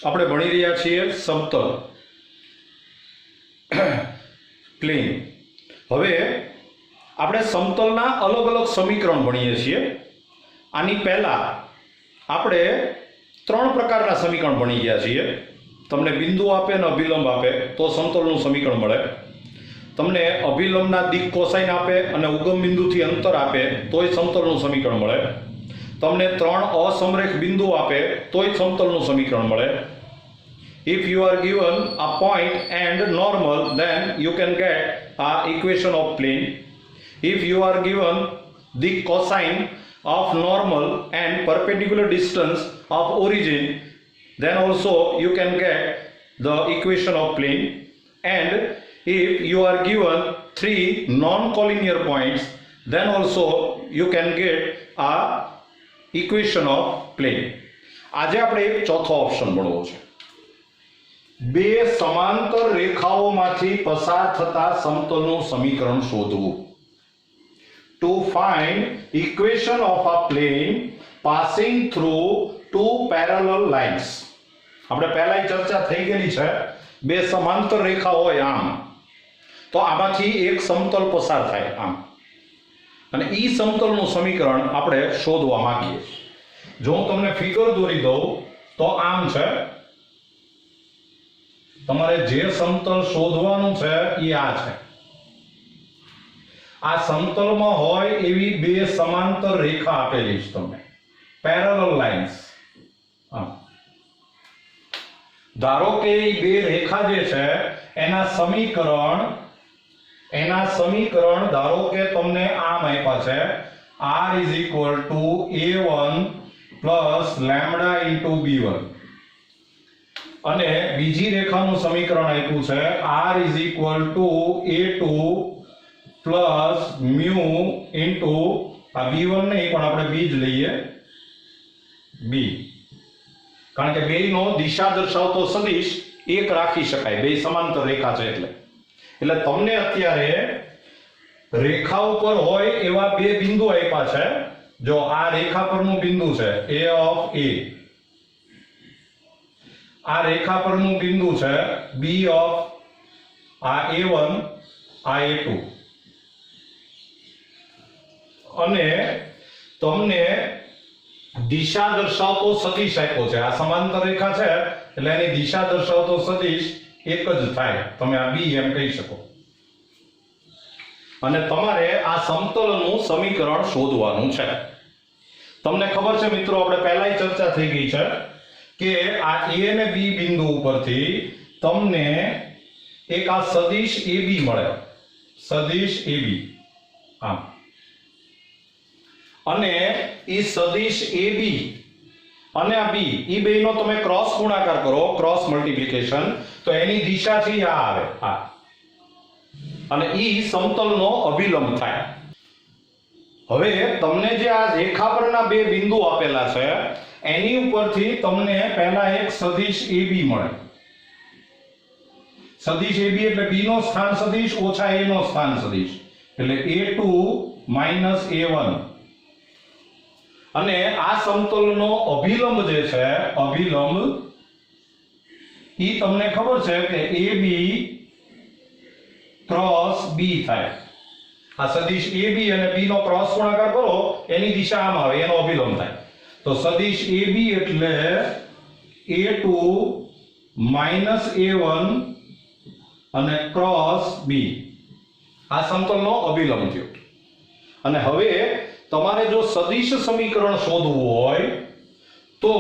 આપણે ભણી રહ્યા છીએ સમતલ પ્લેન। હવે આપણે સમતલના અલગ અલગ સમીકરણ ભણીએ છીએ। આની પહેલા આપણે ત્રણ પ્રકારના સમીકરણ ભણી ગયા છીએ। તમને બિંદુ આપે અને અભિલંબ આપે તો સમતલનું સમીકરણ મળે। તમને અભિલંબના દિક કોસાઇન આપે અને ઉગમ બિંદુથી અંતર આપે તોય સમતલનું સમીકરણ મળે। તમને ત્રણ અસમરેખ બિંદુ આપે તોય સમતલનું સમીકરણ મળે। If you are given a point and normal, then you can get a equation of plane. If you are given the cosine of normal and perpendicular distance of origin, then also you can get the equation of plane. And if you are given three non-collinear points, then also you can get a equation of plane. આજે આપણે એક ચોથો option ભણવો છે। બે સમાંતર રેખાઓમાંથી પસાર થતા સમતલનું સમીકરણ શોધવું। To find equation of a plane passing through two parallel lines. આપણે પહેલાય ચર્ચા થઈ ગયેલી છે। બે સમાંતર રેખા હોય આમ તો આમાંથી એક સમતલ પસાર થાય આમ અને ઈ સમતલનું સમીકરણ આપણે શોધવા માંગીએ છીએ। જો હું તમને ફિગર દોરી દઉં તો આમ છે। તમારે જે સમતલ શોધવાનું છે એ આ છે। આ સમતલમાં હોય એવી બે સમાંતર રેખા આપેલી છે તમને, પેરેલલ લાઇન્સ। ધારો કે એ બે રેખા જે છે એના સમીકરણ ધારો કે તમને આમ આપ્યા છે r = a1 + લેમ્બડા * b1 અને બીજી રેખાનું સમીકરણ આપ્યું છે r = a2 + μ આ b1 નહીં પણ આપણે b જ લઈએ b, કારણ કે બેયનો દિશા દર્શાવતો સદિશ એક રાખી શકાય, બે સમાંતર રેખા છે એટલે તમને અત્યારે રેખા ઉપર હોય એવા બે બિંદુ આપ્યા છે। જો આ રેખા પરનું બિંદુ છે a of a, આ રેખા પરનું બિંદુ છે b of આ a1 આ a2 અને તમને દિશા દર્શાવતો સદિશ આપ્યો છે। આ સમાંતર રેખા છે એટલે એની દિશા દર્શાવતો સદિશ એક જ થાય, તમે આ b એમ કહી શકો। અને તમારે આ સમતલનું સમીકરણ શોધવાનું છે। તમને ખબર છે મિત્રો, આપણે પહેલાય ચર્ચા થઈ ગઈ છે કે આ a અને b બિંદુ ઉપરથી તમને એક આ સદિશ ab મળે, સદિશ ab આમ, અને એ સદિશ ab અને આ b એ બેયનો તમે ક્રોસ ગુણાકાર કરો, ક્રોસ મલ્ટીપ્લિકેશન, તો એની દિશા છે આ આવે આ, અને ઈ સમતલનો અભિલંબ થાય। હવે તમને જે આ રેખા પરના બે બિંદુ આપેલા છે એની ઉપરથી તમને પહેલા એક સદિશ ab મળે। સદિશ ab એટલે b નો સ્થાન સદિશ ઓછા a નો સ્થાન સદિશ એટલે a2 - a1 અને આ સમતલનો અભિલંબ જે છે અભિલંબ ઈ તમને ખબર છે કે ab ક્રોસ b થાય। આ સદિશ ab અને b નો ક્રોસ ગુણાકાર કરો એની દિશા આમ આવે, એનો અભિલંબ થાય। તો સદિશ ab એટલે a2 - a1 અને ક્રોસ b, આ સમતલનો અભિલંબ થયો। અને હવે તમારે જો સદિશ સમીકરણ શોધવું હોય તો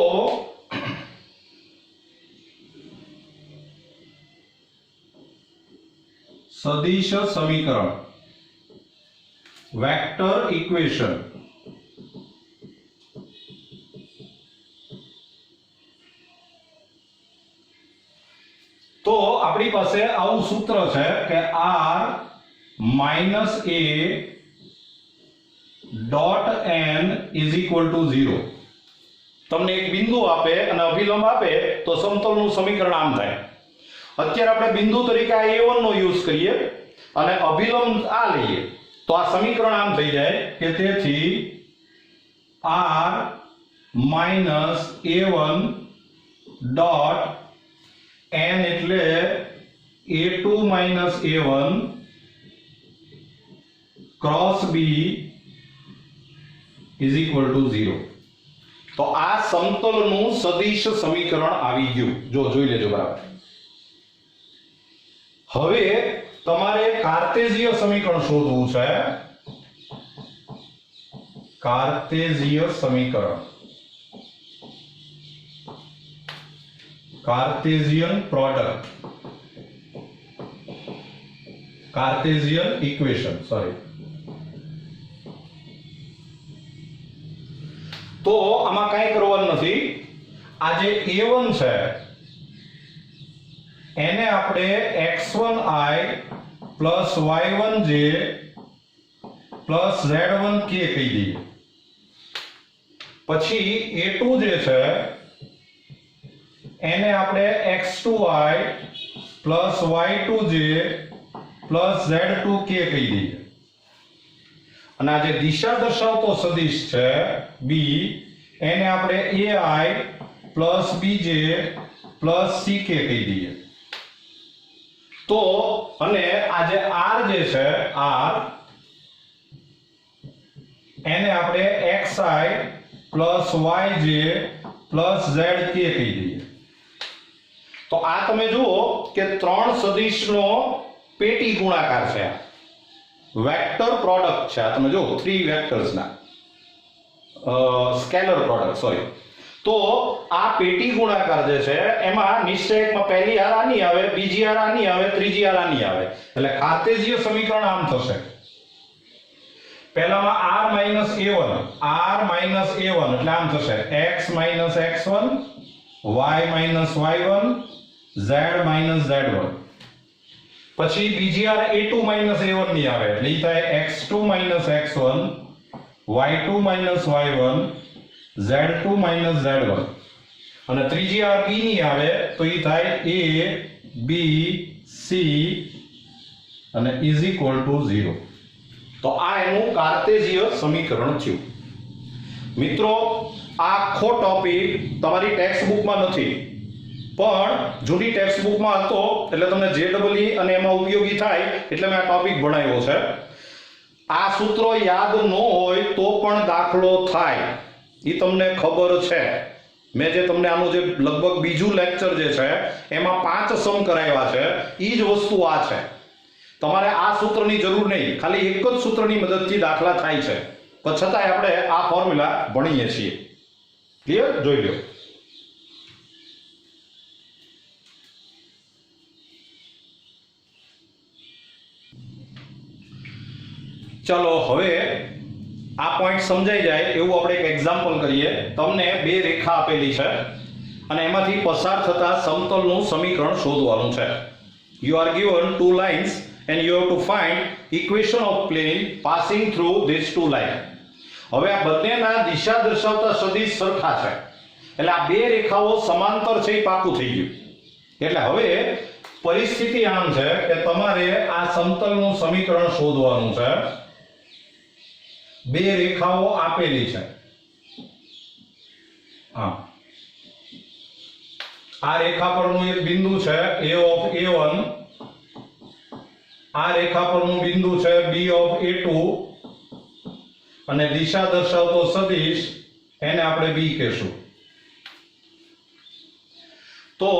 સદિશ સમીકરણ વેક્ટર ઇક્વેશન તો આપણી પાસે આવું સૂત્ર છે કે r - a ડોટ n = 0। તમને એક બિંદુ આપે અને અભિલંબ આપે તો સમતલનું સમીકરણ આમ થાય। અત્યારે આપણે બિંદુ તરીકે આ a1 નો યુઝ કરીએ અને અભિલંબ આ લઈએ તો આ સમીકરણ આમ થઈ જાય કે તેથી r - a1 ડોટ n એટલે a2 minus a1 cross b is equal to 0. તો આ સમતલનું સદિશ સમીકરણ આવી ગયું. જો જોઈ લેજો બરાબર. હવે તમારે કાર્ટેશિય સમીકરણ શોધવું છે. કાર્ટેશિય સમીકરણ, Cartesian product, Cartesian equation, sorry. તો આમાં કાંઈ કરવાનું નથી. આ જે a1 છે એને આપણે x1i plus y1j plus z1k કહી દઈએ. પછી a2 જે છે એને આપણે x2i plus y2j plus z2k કહી દઈએ. અને આ જે દિશા દર્શાવતો સદિશ છે b એને આપણે ai plus bj plus ck કહી દઈએ. તો અને આ જે r જે છે r એને આપણે xi plus yj plus zk કહી દઈએ. તો આ તમે જુઓ કે ત્રણ સદિશનો પેટી ગુણાકાર છે. વેક્ટર પ્રોડક્ટ છે. આ તમે જુઓ 3 વેક્ટર્સના સ્કેલર પ્રોડક્ટ, સોરી. તો આ પેટી ગુણાકાર જે છે એમાં નિશ્ચયકમાં પહેલી હાર આની આવે, બીજી હાર આની આવે, ત્રીજી હાર આની આવે. એટલે કાર્ટેશિય સમીકરણ આમ થશે. પહેલામાં r a1 એટલે આમ થશે x x1 y y1 z z1. પછી બીજી હાર a2 a1 ની આવે એટલે ઈ થાય x2 x1 y2 y1 z2 z1. અને ત્રીજી હાર b ની આવે તો ઈ થાય a b c અને ઇઝ ઇક્વલ ટુ 0. તો આ એનું કાર્ટેશિય સમીકરણ થયું. મિત્રો આખો ટોપિક તમારી ટેક્સ્ટ બુકમાં નથી, પણ જૂની ટેક્સ્ટ બુકમાં હતો એટલે તમને JEE અને એમાં ઉપયોગી થાય એટલે મેં આ ટોપિક ભણાવ્યો છે. આ સૂત્રો યાદ ન હોય તો પણ દાખલો થાય એ તમને ખબર છે. મેં જે તમને આનું જે લગભગ બીજું લેક્ચર જે છે એમાં 5 સમ કરાવ્યા છે, એ જ વસ્તુ આ છે. તમારે આ સૂત્રની જરૂર નહીં, ખાલી એક જ સૂત્રની મદદથી દાખલા થાય છે, પણ છતાંય આપણે આ ફોર્મ્યુલા ભણીએ છીએ. ક્લિયર? જોઈ લો. ચાલો હવે આ પોઈન્ટ સમજાઈ જાય એવું આપણે એક એક્ઝામ્પલ કરીએ. તમને બે રેખા આપેલી છે અને એમાંથી પસાર થતા સમતલનું સમીકરણ શોધવાનું છે. You are given two lines and you have to find equation of plane passing through these two lines. હવે આ બંનેના દિશા દર્શાવતા સદિશ સરખા છે એટલે આ બે રેખાઓ સમાંતર છે એ પાકું થઈ ગયું. એટલે હવે પરિસ્થિતિ આમ છે કે તમારે આ સમતલનું સમીકરણ શોધવાનું છે. બે રેખાઓ આપેલી છે. હા, આ રેખા પરનું એક બિંદુ છે a of a1, આ રેખા પરનું બિંદુ છે b of a2 અને દિશા દર્શાવતો સદિશ એને આપણે b કહેશું. તો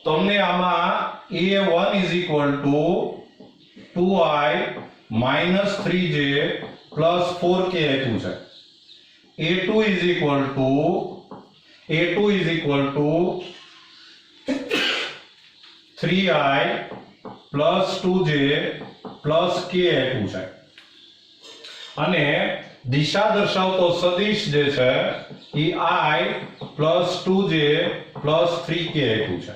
તમને આમાં a1 is equal to 2i minus 3j plus 4k આપ્યું છે. a2 is equal to 3i plus 2j plus k આપ્યું છે. અને દિશા દર્શાવતો સદિશ જે છે એ i plus 2j plus 3k આપ્યું છે.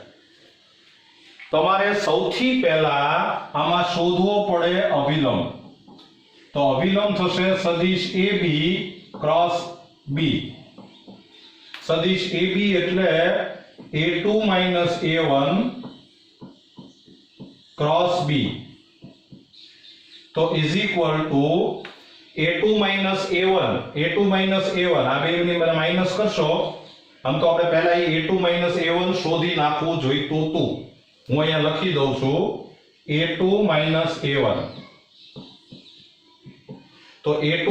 તમારે સૌથી પહેલા આમાં શોધવો પડે અભિલંબ. તો અભિલંબ થશે સદિશ AB ક્રોસ B. સદિશ AB એટલે a2 a1 ક્રોસ B. તો is equal to a2 a1 આ બેની માઇનસ કરશો આમ તો આપણે પહેલા a2 a1 શોધી નાખવું જોઈતું હતું. હું અહીંયા લખી દઉં છું a2 a1. તો a2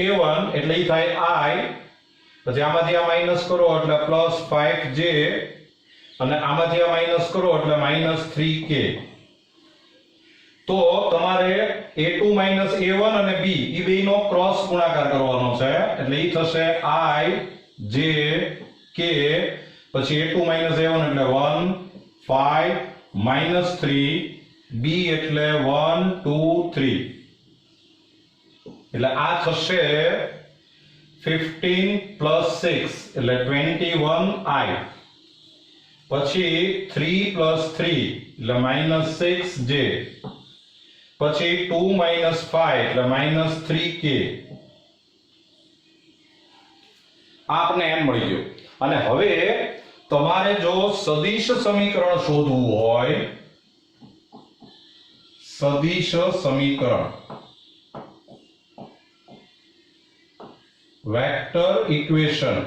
a1 એટલે ઈ થાય I, પછી આમાંથી આ માઈનસ કરો એટલે +5j, અને આમાંથી આ માઈનસ કરો એટલે -3k. તો તમારે a2 a1 અને b ઈ બેયનો ક્રોસ ગુણાકાર કરવાનો છે, એટલે ઈ થશે I j k, પછી a2 a1 એટલે 1 5 -3, b એટલે 1 2 3, એટલે આ થશે 15 + 6 એટલે 21i, પછી 3 + 3 એટલે -6j, પછી 2 - 5 એટલે -3k. આપને n મળી ગયું. અને હવે તમારે જો સદિશ સમીકરણ શોધવું હોય, સદિશ સમીકરણ, વેક્ટર ઇક્વેશન,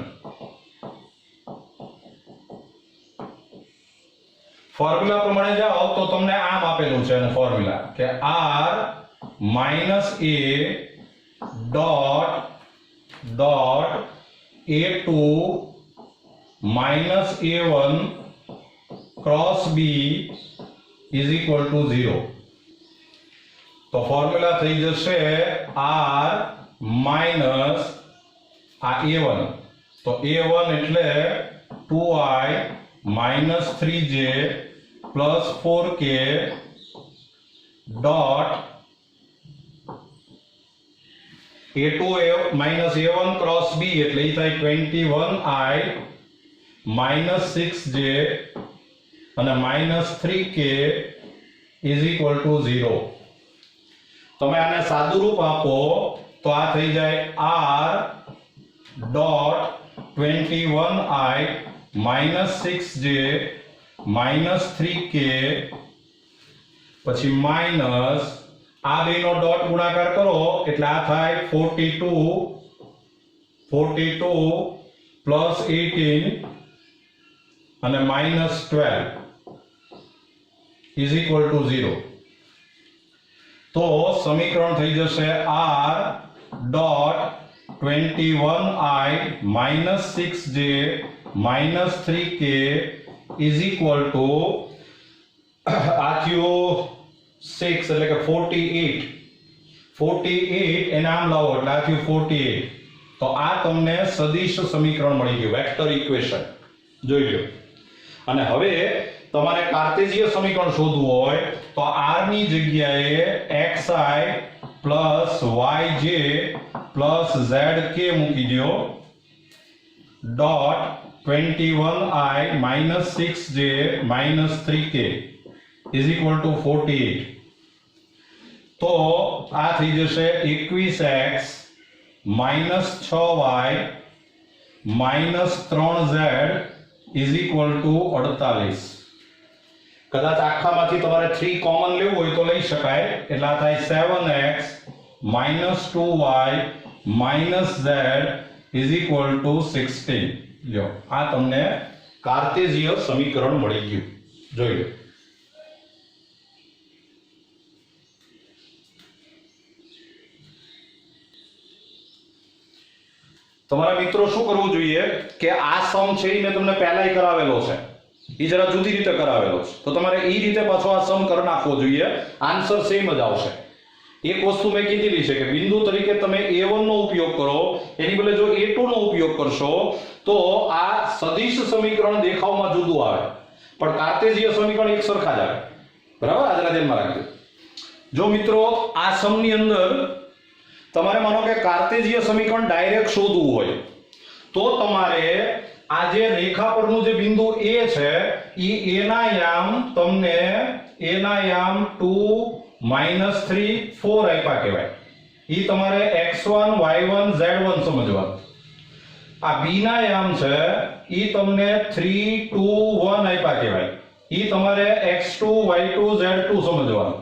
ફોર્મ્યુલા પ્રમાણે જાઓ તો તમને આમ આપેલું છે એનું ફોર્મ્યુલા કે r - a dot a2 a1 cross b is equal to 0. તો ફોર્મ્યુલા થઈ જશે r માઈનસ આ a1, તો a1 એટલે 2i -3j + 4k dot a2 a1 cross b એટલે ઈ થાય 21i -6j અને -3k ઇઝ ઇક્વલ ટુ 0. તમે આને સાદું રૂપ આપો તો આ થઈ જાય r dot 21i -6j -3k, પછી માઈનસ આ બેનો ડોટ ગુણાકાર કરો એટલે આ થાય 42 + 18 અને -12 ઇઝ ઇક્વલ ટુ 0. તો સમીકરણ થઈ જશે r dot 21i -6j -3k is equal to આ થયું 6 એટલે કે 48 એને આમ લાવો એટલે આ થયું 48. તો આ તમને સદિશ સમીકરણ મળી ગયું, વેક્ટર ઇક્વેશન. જોઈ લો. અને હવે તમારે કાર્ટેશિય સમીકરણ શોધવું હોય તો r ની જગ્યાએ xi + yj + zk મૂકી દો dot 21i -6j -3k is equal to 48. તો આ થઈ જશે 21x -6y -3z is equal to 48. કદાચ આખામાંથી તમારે 3 કોમન લેવું હોય તો લઈ શકાય, એટલે આ થાય 7x -2y -z is equal to 16. લ્યો, આ તમને કાર્ટેશિય સમીકરણ મળી ગયું. જોઈ લો. તમારા મિત્રો શું કરવું જોઈએ કે આ સમ છે એ મેં તમને પહેલાય કરાવેલો છે, એ જરા જુદી રીતે કરાવેલો છે, તો તમારે એ રીતે પાછો આ સમ કરી નાખવો જોઈએ, આન્સર સેમ જ આવશે. એક વસ્તુ મેં કીધેલી છે કે બિંદુ તરીકે તમે a1 નો ઉપયોગ કરો, એની બદલે જો a2 નો ઉપયોગ કરશો તો આ સદિશ સમીકરણ દેખાવમાં જુદું આવે, પણ કાર્ટેશિય સમીકરણ એક સરખા જ આવે. બરાબર, આ જરા ધ્યાનમાં રાખજો. જો મિત્રો આ સમની અંદર તમારે માનો કે કાર્ટેશિય સમીકરણ ડાયરેક્ટ શોધવું હોય તો તમારે આ જે રેખા પરનું જે બિંદુ A છે ઈ A ના યામ તમને A ના યામ 2 -3 4 આપ્યા કહેવાય. ઈ તમારે x1 y1 z1 સમજવાનું. આ B ના યામ છે ઈ તમને 3 2 1 આપ્યા કહેવાય. ઈ તમારે x2 y2 z2 સમજવાનું.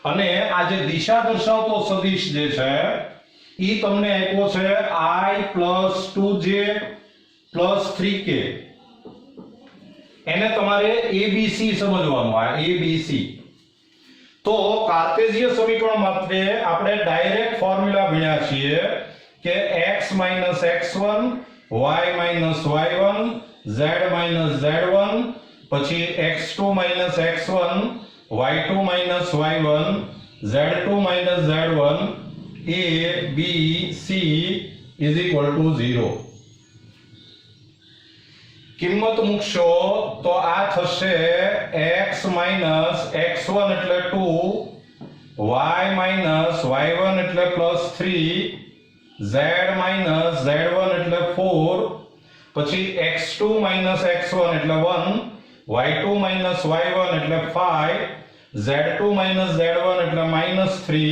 અને આ જે દિશા દર્શાવતો સદિશ જે છે ઈ તમને આપ્યો છે i + 2j + પ્લસ 3k એને તમારે એબીસી સમજવાનું, આ એબીસી. તો કાર્ટેશિયન સમીકરણ માટે આપણે ડાયરેક્ટ ફોર્મ્યુલા ભણ્યા છીએ કે x - x1 y - y1 z - z1 પછી x2 - x1 y2 - y1 z2 - z1 a b c is equal to 0. કિંમત મૂકશો તો આ થશે x - x1 એટલે 2, y - y1 એટલે +3, z - z1 એટલે 4, પછી x2 - x1 એટલે 1, y2 - y1 એટલે 5, z2 - z1 એટલે -3,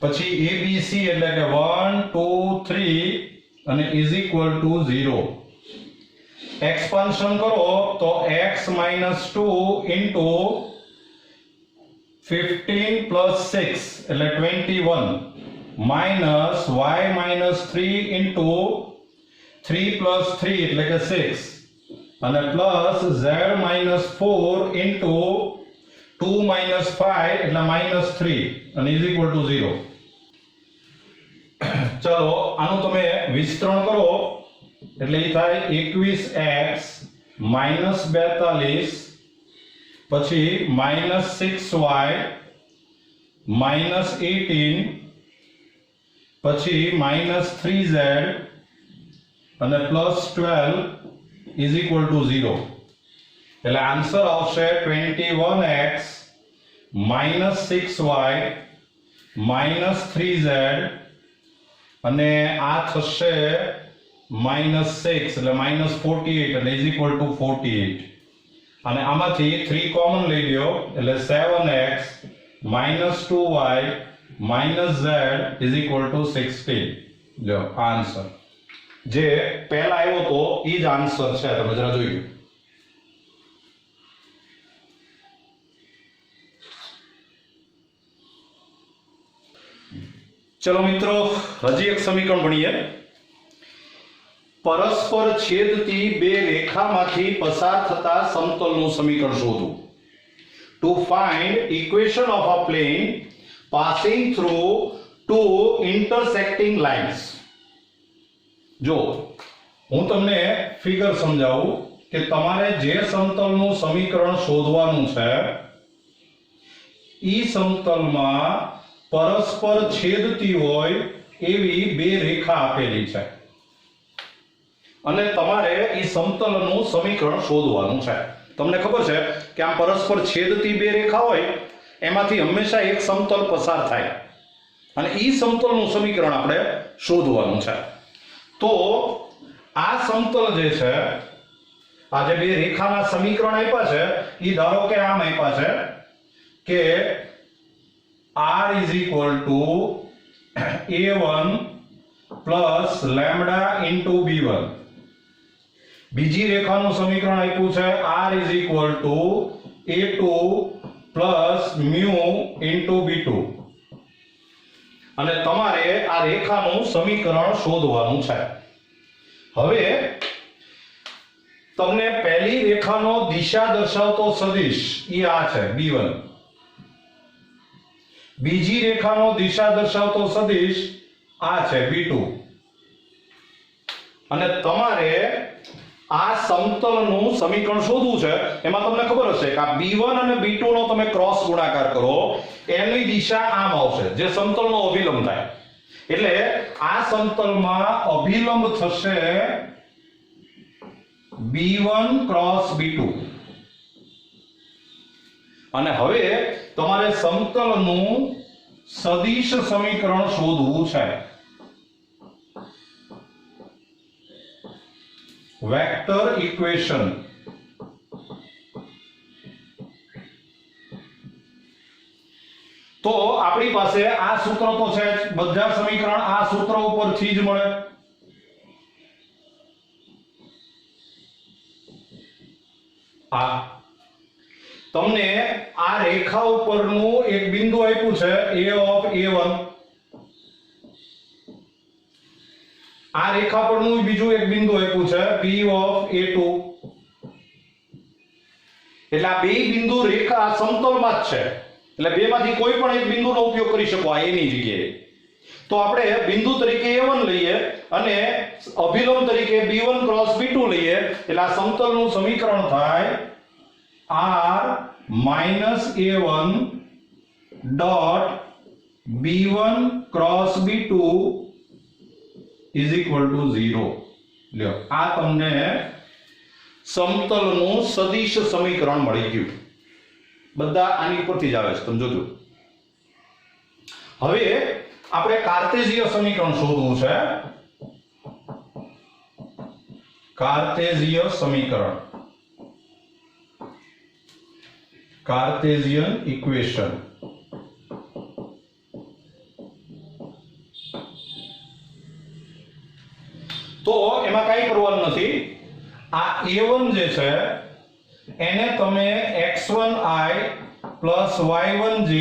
પછી abc એટલે કે 1 2 3 અને is equal to 0. एक्सपांशन करो तो x - 2 into 15 plus 6 એટલે 21 minus y - 3 into 3 plus 3 એટલે કે 6 અને plus z - 4 into 2 minus 5 એટલે -3 અને is equal to 0. चलो આનું તમે વિસ્તરણ કરો એટલે એ થાય 21x - 42 પછી -6y - 18 પછી -3z અને +12 is equal to 0. એટલે આન્સર આવશે 21x - 6y - 3z અને આ થશે -6 એટલે -48 એટલે is equal to 48 અને આમાંથી 3 કોમન લઈ લ્યો એટલે 7x - 2y - z is equal to 16. જો આન્સર જે પહેલા આવ્યો તો એ જ આન્સર છે, તમે જરા જોઈ લો. ચલો મિત્રો હજી એક સમીકરણ ભણીએ. પરસ્પર છેદતી બે રેખામાંથી પસાર થતા સમતલનું સમીકરણ શોધો. To find equation of a plane passing through two intersecting lines. જો હું તમને ફિગર સમજાવું કે તમારે જે સમતલનું સમીકરણ શોધવાનું છે ઈ સમતલમાં પરસ્પર છેદતી હોય એવી બે રેખા આપેલી છે અને તમારે એ સમતલનું સમીકરણ શોધવાનું છે. તમને ખબર છે કે આમ પરસ્પર છેદતી બે રેખા હોય એમાંથી હંમેશા એક સમતલ પસાર થાય અને એ સમતલનું સમીકરણ આપણે શોધવાનું છે. તો આ સમતલ જે છે, આ જે બે રેખાના સમીકરણ આપ્યા છે એ ધારો કે આમ આપ્યા છે કે r is equal to a1 plus lambda into b1. બીજી રેખાનું સમીકરણ આપ્યું છે r is equal to a2 plus mu into b2 અને તમારે આ રેખાનું સમીકરણ શોધવાનું છે. હવે તમને પહેલી રેખાનો દિશા દર્શાવતો સદિશ એ આ છે b1. બીજી રેખાનો દિશા દર્શાવતો સદિશ આ છે b2 અને તમારે આ સમતલનું સમીકરણ શોધવું છે. એમાં તમને ખબર હશે કે આ b1 અને b2 નો તમે ક્રોસ ગુણાકાર કરો એની દિશા આમ આવશે જે સમતલનો અભિલંબ થાય. એટલે આ સમતલમાં અભિલંબ થશે b1 ક્રોસ b2 અને હવે તમારે સમતલનું સદિશ સમીકરણ શોધવું છે. Vector equation. તો આપણી પાસે આ સૂત્ર તો છે, બધા સમીકરણ આ સૂત્ર ઉપરથી જ મળે. આ તમને આ રેખા ઉપરનું એક બિંદુ આપ્યું છે a of a1 આ રેખા પરનું બીજું એક બિંદુ આપ્યું છે P of A2, એટલે આ બે બિંદુ રેખા સમતલમાં જ છે, એટલે બેમાંથી કોઈ પણ એક બિંદુનો ઉપયોગ કરી શકો આ એની જગ્યાએ. તો આપણે બિંદુ તરીકે A1 લઈએ અને અભિલંબ તરીકે B1 ક્રોસ B2 લઈએ, એટલે આ સમતલનું સમીકરણ થાય R A1 dot B1 cross B2 is equal to 0. લ્યો આ તમને સમતલનું સદિશ સમીકરણ મળી ગયું. બધા આની પરથી જ આવે છે, તમે જોજો. હવે આપણે કાર્ટેશિય સમીકરણ શોધવું છે. કાર્ટેશિય સમીકરણ, કાર્ટેશિયન ઇક્વેશન. તો એમાં કાંઈ કરવાનું નથી. આ A1 જે છે એને તમે x1i plus y1j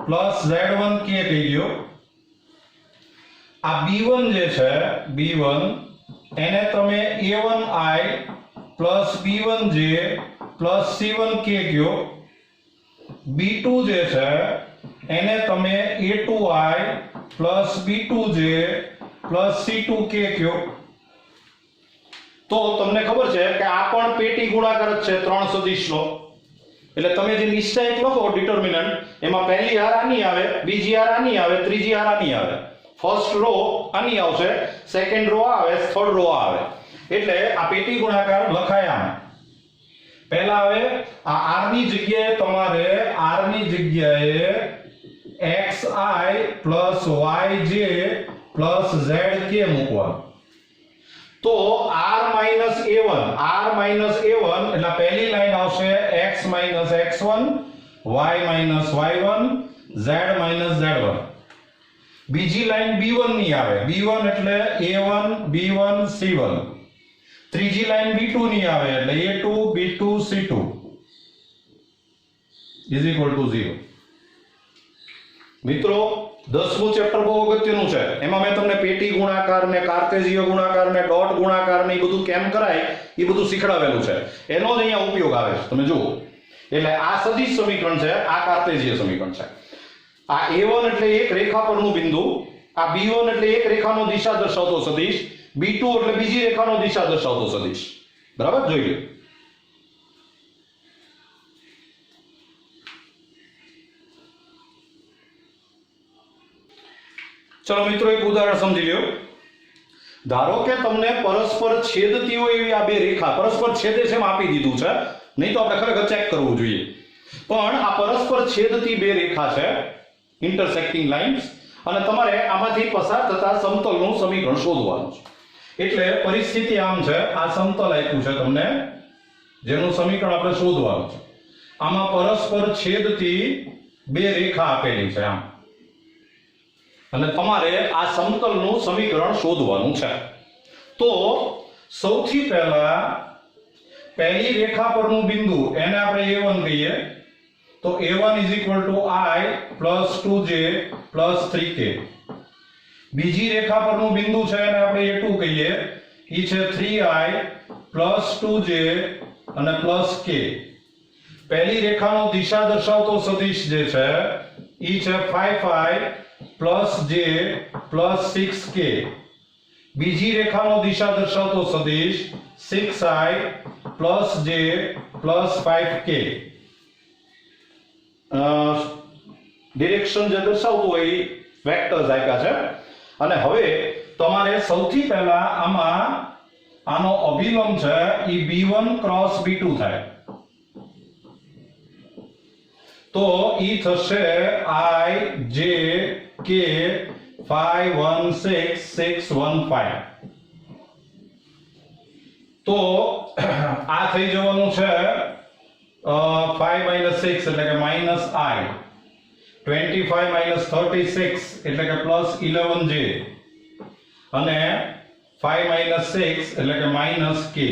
plus z1k કહી દો. આ B1 જે છે B1 એને તમે A1i plus B1j plus C1k કહો. B2 જે છે એને તમે A2i plus B2j plus C2k કહો. તો તમને ખબર છે કે આ પણ પેટી ગુણાકાર જ છે ત્રણ સદિશનો. એટલે તમે જે નિશ્ચયક લખો ડિટર્મિનન્ટ, એમાં પહેલી હાર આની આવે, બીજી હાર આની આવે, ત્રીજી હાર આની આવે. ફર્સ્ટ રો આની આવશે, સેકન્ડ રો આવે, થર્ડ રો આવે. એટલે આ પેટી ગુણાકાર લખાય આમ. પહેલા આવે આ r ની જગ્યાએ તમારે r ની જગ્યાએ xi plus yj plus zk મૂકવાનું. તો r માઈનસ a1 એટલે પહેલી લાઈન આવશે x minus x1 y minus y1 z minus z1. બીજી લાઈન b1 ની આવે, b1 એટલે a1 b1 c1. ત્રીજી લાઈન b2 ની આવે એટલે a2 b2 c2 is equal to 0. મિત્રો 10મું ચેપ્ટર બહુ અગત્યનું છે. એમાં મેં તમને પેટી ગુણાકાર ને કાર્ટેશિય ગુણાકાર ને ડોટ ગુણાકાર ને એ બધું કેમ કરાય એ બધું શીખડાવેલું છે. એનો જ અહીંયા ઉપયોગ આવે છે, તમે જુઓ. એટલે આ સદિશ સમીકરણ છે, આ કાર્ટેશિય સમીકરણ છે. આ A1 એટલે એક રેખા પરનું બિંદુ, આ B1 એટલે એક રેખાનો દિશા દર્શાવતો સદિશ, B2 એટલે બીજી રેખાનો દિશા દર્શાવતો સદિશ. બરાબર, જોઈ લો. ચલો મિત્રો એક ઉદાહરણ સમજી લ્યો. ધારો કે તમને પરસ્પર છેદતી હોય એવી આ બે રેખા, પરસ્પર છેદે છે એમ આપી દીધું છે, નહીં તો આપણે ખરેખર ચેક કરવું જોઈએ. પણ આ પરસ્પર છેદતી બે રેખા છે, ઇન્ટરસેક્ટિંગ લાઇન્સ, અને તમારે આમાંથી પસાર થતા સમતલનું સમીકરણ શોધવાનું છે. એટલે પરિસ્થિતિ આમ છે, આ સમતલ આપ્યું છે તમને, જેનું સમીકરણ આપણે શોધવાનું છે. આમાં પરસ્પર છેદતી બે રેખા આપેલી છે આમ, અને તમારે આ સમતલનું સમીકરણ શોધવાનું છે. તો સૌથી પહેલા પહેલી રેખા પરનું બિંદુ એને આપણે a1 કહીએ. તો a1 is equal to i plus 2j plus 3k. બીજી રેખા પરનું બિંદુ છે એને આપણે a2 કહીએ. ઈ છે 3i પ્લસ 2j અને પ્લસ k. પહેલી રેખાનો દિશા દર્શાવતો સદિશ જે છે ઈ છે 5i plus j plus 6k. બીજી રેખાનો દિશા દર્શાવતો સદિશ 6i plus j plus 5k. Direction જે દર્શાવતું હોય વેક્ટર્સ આપ્યા છે. અને હવે તમારે સૌથી પહેલા આમાં આનો અભિલંબ છે ઈ b1 ક્રોસ b2 થાય. તો ઈ થશે i j k 5 1 6 6 1 5. તો આ થઈ જવાનું છે 5 minus 6 એટલે કે minus i, 25 minus 36 એટલે કે plus 11j, અને 5 minus 6 એટલે કે minus k.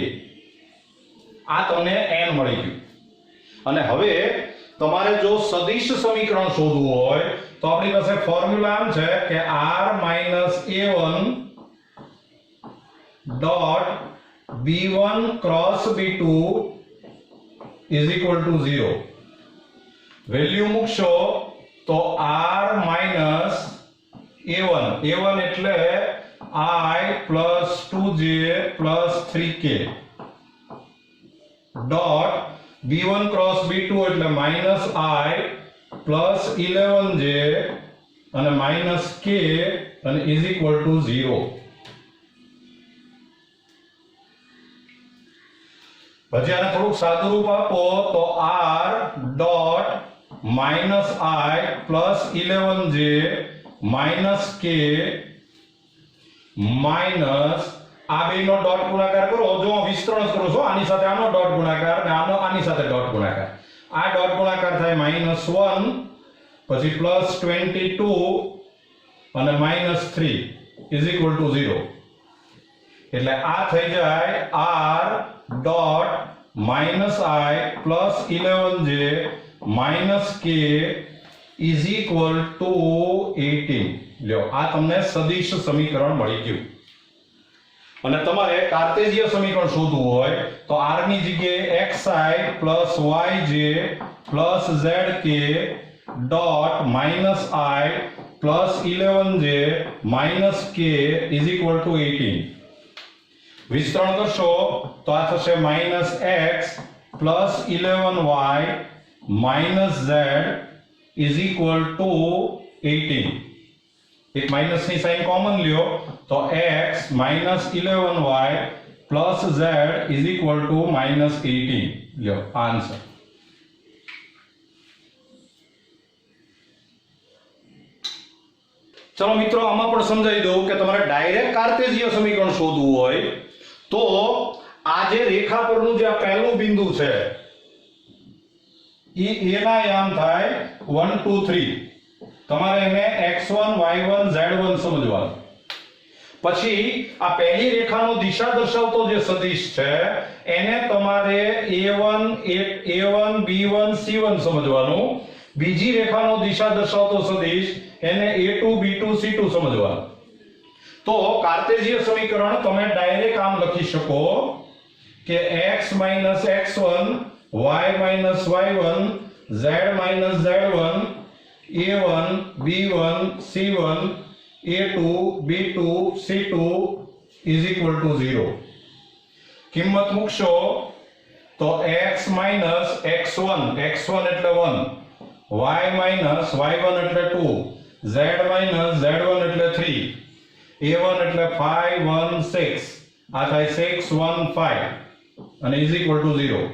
આ તમને n મળી ગયું. અને હવે તમારે જો સદિશ સમીકરણ શોધવું હોય તો આપણી પાસે ફોર્મ્યુલા આમ છે કે r a1 dot b1 cross b2 is equal to 0. Value મૂકશો તો r minus a1 એટલે I plus 2j plus 3k dot b1 cross b2 એટલે minus I plus 11j અને minus k અને is equal to 0. પછી આને થોડુંક સાદું રૂપ આપો તો r dot minus I plus 11j minus k minus આ બેનો ડોટ ગુણાકાર કરો. જો વિસ્તરણ કરો છો આની સાથે આનો ડોટ ગુણાકાર અને આનો આની સાથે ડોટ ગુણાકાર, આ ડોટ ગુણાકાર થાય -1 પછી +22 અને -3 ઇઝ ઇક્વલ ટુ 0. એટલે આ થઈ જાય r dot -I plus 11j minus k is equal to 18. લ્યો આ તમને સદિશ સમીકરણ મળી ગયું. અને તમારે કાર્ટેશિય સમીકરણ શોધવું હોય તો r ની જગ્યાએ xi plus yj plus zk dot minus I plus 11j minus k is equal to 18. વિસ્તરણ કરશો તો આ થશે -x plus 11y minus z is equal to 18. एक माइनस ની સાઇન કોમન લ્યો તો x minus 11y plus z is equal to -18. લ્યો આન્સર. ચલો મિત્રો આમાં પણ સમજાવી દઉં કે તમારે ડાયરેક્ટ કાર્ટેશિય સમીકરણ શોધવું હોય તો આ જે રેખા પરનું જે આ પહેલું બિંદુ છે એના યામ થાય 1 2 3. તમારે એને x1 y1 z1 સમજવાનું. પછી આ પહેલી રેખાનો દિશા દર્શાવતો જે સદિશ છે એને તમારે a1 b1 c1 સમજવાનું. બીજી રેખાનો દિશા દર્શાવતો સદિશ એને a2 b2 c2 સમજવાનું. તો કાર્ટેશિય સમીકરણ તમે ડાયરેક્ટ આમ લખી શકો કે x x1 y y1 z z1 a1 b1 c1 a2 b2 c2 is equal to 0. કિંમત મૂકશો તો x minus x1 એટલે 1, y minus y1 એટલે 2, z minus z1 એટલે 3, a1 એટલે 5 1 6, આ થાય 6 1 5 અને is equal to 0.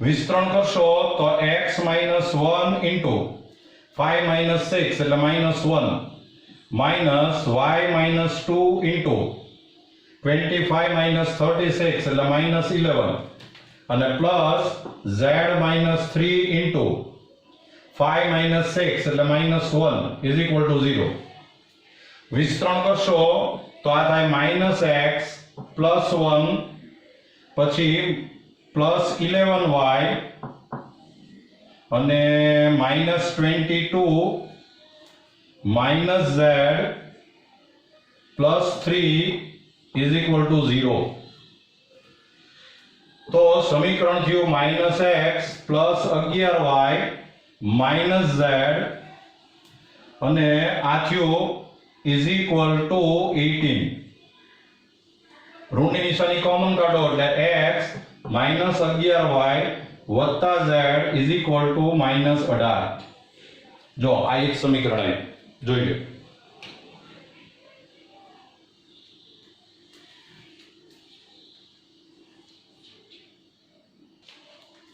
વિસ્તરણ કરશો તો x minus 1 into 5 minus 6 એટલે -1 minus y minus 2 into 25 minus 36 એટલે -11 અને plus z minus 3 into 5 minus 6 એટલે -1 is equal to 0. વિસ્તરણ કરશો તો આ થાય -x plus 1 પછી plus 11y અને -22 minus z plus 3 is equal to 0. તો સમીકરણ થયું -x plus 11y minus z અને આ થયું is equal to 18. ઋણની નિશાની કોમન કાઢો એટલે x minus 11y વત્તા z is equal to -18. જો આ એક સમીકરણ છે, જોઈ લો.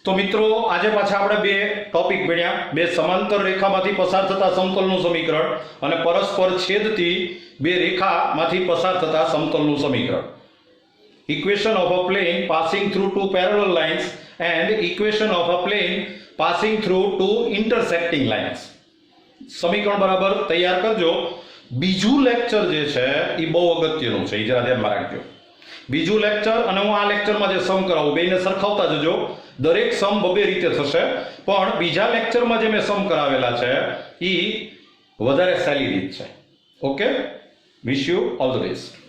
તો મિત્રો આજે પાછા આપણે બે ટોપિક ભણ્યા, બે સમાંતર રેખામાંથી પસાર થતા સમતલનું સમીકરણ અને પરસ્પર છેદતી બે રેખામાંથી પસાર થતા સમતલનું સમીકરણ. Equation of a plane passing through two parallel lines and equation of a plane passing through two intersecting lines. સમીકરણ બરાબર તૈયાર કરજો. બીજું લેક્ચર જે છે એ બહુ અગત્યનું છે, એ જરા ધ્યાનમાં રાખજો. બીજું લેક્ચર અને હું આ લેક્ચરમાં જે સમ કરાવું બેને સરખાવતા જજો. દરેક સમ બબે રીતે થશે, પણ બીજા લેક્ચરમાં જે મેં સમ કરાવેલા છે એ વધારે સહેલી રીત છે. Okay, wish you all the best.